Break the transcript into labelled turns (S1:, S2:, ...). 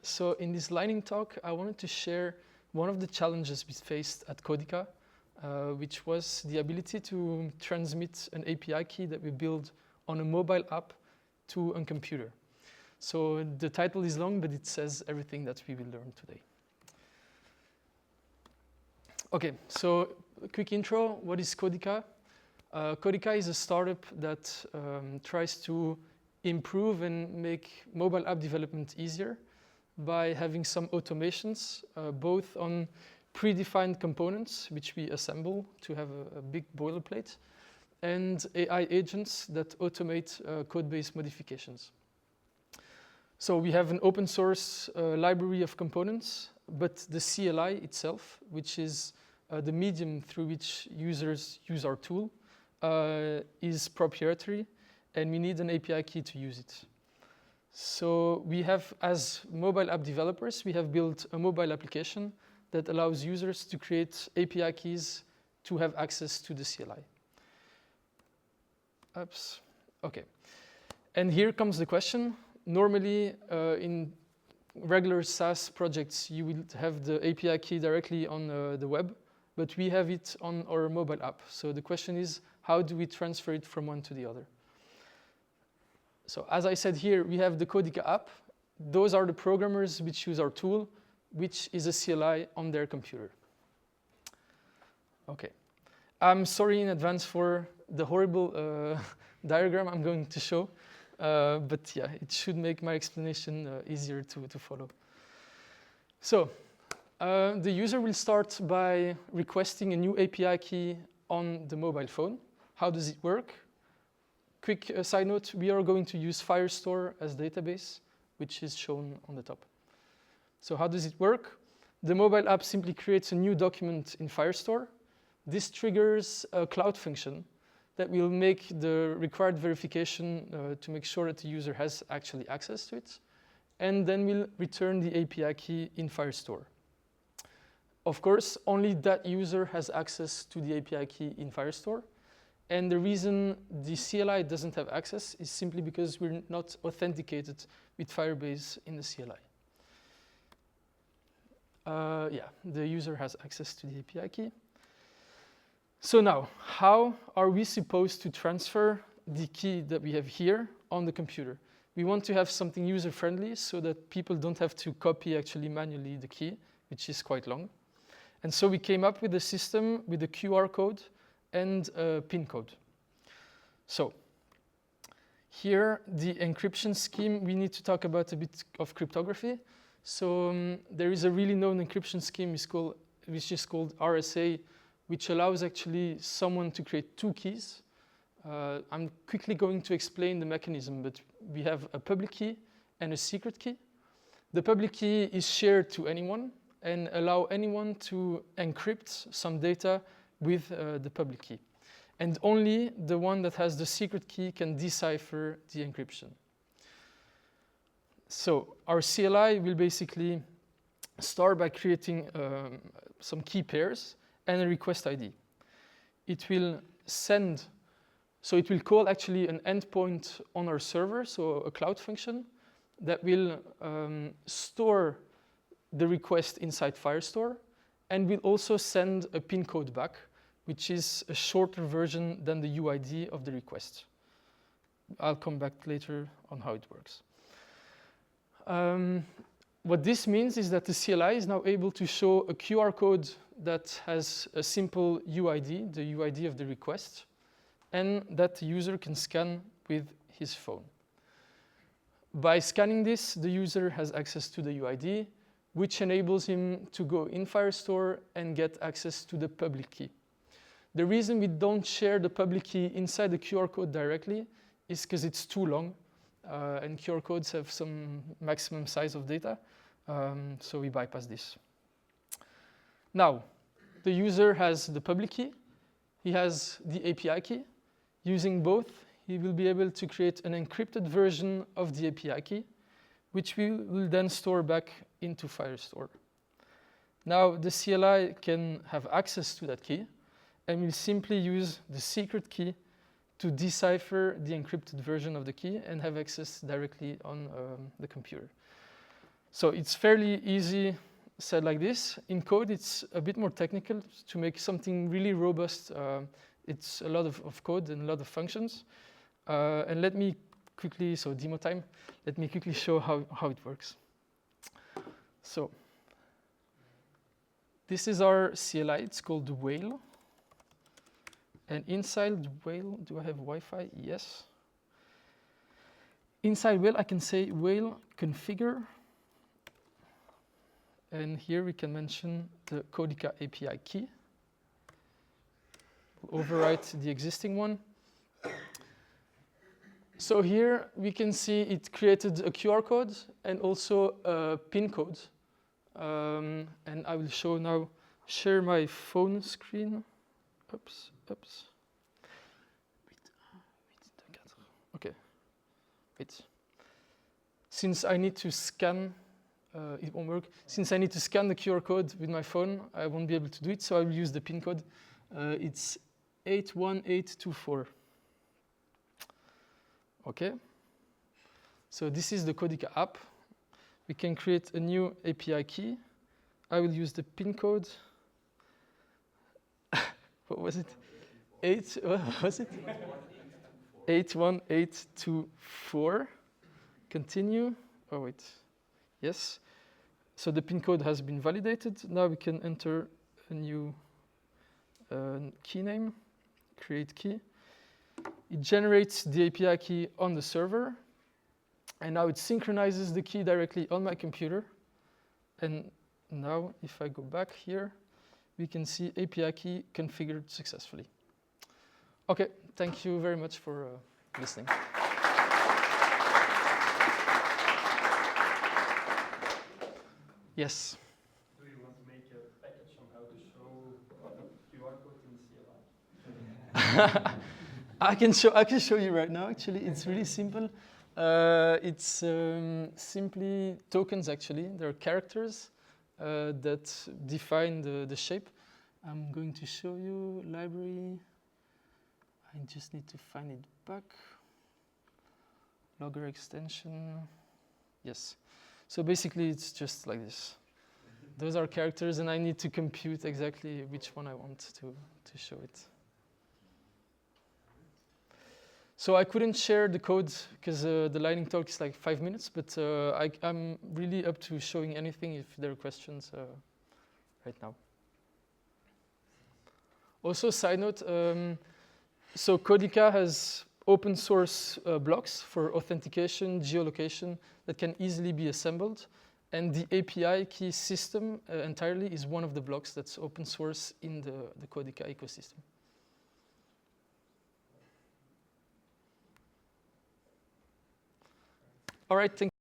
S1: So in this lightning talk, I wanted to share one of the challenges we faced at Codica, which was the ability to transmit an API key that we build on a mobile app to a computer. So the title is long, but it says everything that we will learn today. Okay, so a quick intro. What is Codica? Codica is a startup that tries to improve and make mobile app development easier by having some automations, both on predefined components, which we assemble to have a big boilerplate, and AI agents that automate code-based modifications. So we have an open source library of components, but the CLI itself, which is the medium through which users use our tool, is proprietary, and we need an API key to use it. So we have, as mobile app developers, we have built a mobile application that allows users to create API keys to have access to the CLI. Oops, okay. And here comes the question. Normally, in regular SaaS projects, you will have the API key directly on the web, but we have it on our mobile app. So the question is, how do we transfer it from one to the other? So as I said here, we have the Codica app. Those are the programmers which use our tool, which is a CLI on their computer. Okay. I'm sorry in advance for the horrible diagram I'm going to show. But yeah, it should make my explanation easier to follow. So the user will start by requesting a new API key on the mobile phone. How does it work? Quick side note, we are going to use Firestore as database, which is shown on the top. So how does it work? The mobile app simply creates a new document in Firestore. This triggers a cloud function that will make the required verification to make sure that the user has actually access to it, and then we'll return the API key in Firestore. Of course, only that user has access to the API key in Firestore, and the reason the CLI doesn't have access is simply because we're not authenticated with Firebase in the CLI. Yeah, the user has access to the API key. So now, how are we supposed to transfer the key that we have here on the computer? We want to have something user-friendly so that people don't have to copy actually manually the key, which is quite long. And so we came up with a system with a QR code and a PIN code. So here, the encryption scheme, we need to talk about a bit of cryptography. So there is a really known encryption scheme which is called RSA, which allows actually someone to create two keys. I'm quickly going to explain the mechanism, but we have a public key and a secret key. The public key is shared to anyone and allow anyone to encrypt some data with the public key. And only the one that has the secret key can decipher the encryption. So our CLI will basically start by creating some key pairs and a request ID. It will send, so it will call actually an endpoint on our server, so a cloud function that will store the request inside Firestore, and will also send a PIN code back, which is a shorter version than the UID of the request. I'll come back later on how it works. What this means is that the CLI is now able to show a QR code that has a simple UID, the UID of the request, and that the user can scan with his phone. By scanning this, the user has access to the UID, which enables him to go in Firestore and get access to the public key. The reason we don't share the public key inside the QR code directly is because it's too long, and QR codes have some maximum size of data, so we bypass this. Now, the user has the public key, he has the API key. Using both, he will be able to create an encrypted version of the API key, which we will then store back into Firestore. Now, the CLI can have access to that key, and will simply use the secret key to decipher the encrypted version of the key and have access directly on the computer. So it's fairly easy said like this. In code, it's a bit more technical. To make something really robust, it's a lot of code and a lot of functions. And let me quickly, so demo time, let me quickly show how it works. So this is our CLI. It's called the whale. And inside the whale, do I have Wi-Fi? Yes. Inside whale, I can say whale configure. And here we can mention the Codica API key. We'll overwrite the existing one. So here we can see it created a QR code and also a PIN code. And I will show now, share my phone screen. Oops. Okay, wait. Since I need to scan, it won't work. Since I need to scan the QR code with my phone, I won't be able to do it, so I will use the PIN code. It's 81824. Okay. So this is the Codica app. We can create a new API key. I will use the PIN code. What was it? What was it? 81824. Continue. Oh, wait. Yes. So the PIN code has been validated. Now we can enter a new key name, create key. It generates the API key on the server. And now it synchronizes the key directly on my computer. And now if I go back here, we can see API key configured successfully. Okay, thank you very much for listening. Yes?
S2: Do you want to make a package on how to show the QR code in the CLI?
S1: I can show you right now, actually. It's really simple. It's simply tokens, actually. There are characters that define the shape. I'm going to show you library. I just need to find it back. Logger extension. Yes. So basically, it's just like this. Those are characters, and I need to compute exactly which one I want to show it. So I couldn't share the code because the lightning talk is like 5 minutes, but I'm really up to showing anything if there are questions right now. Also, side note, so Codica has open source blocks for authentication, geolocation that can easily be assembled. And the API key system entirely is one of the blocks that's open source in the Codica ecosystem. All right, thank you.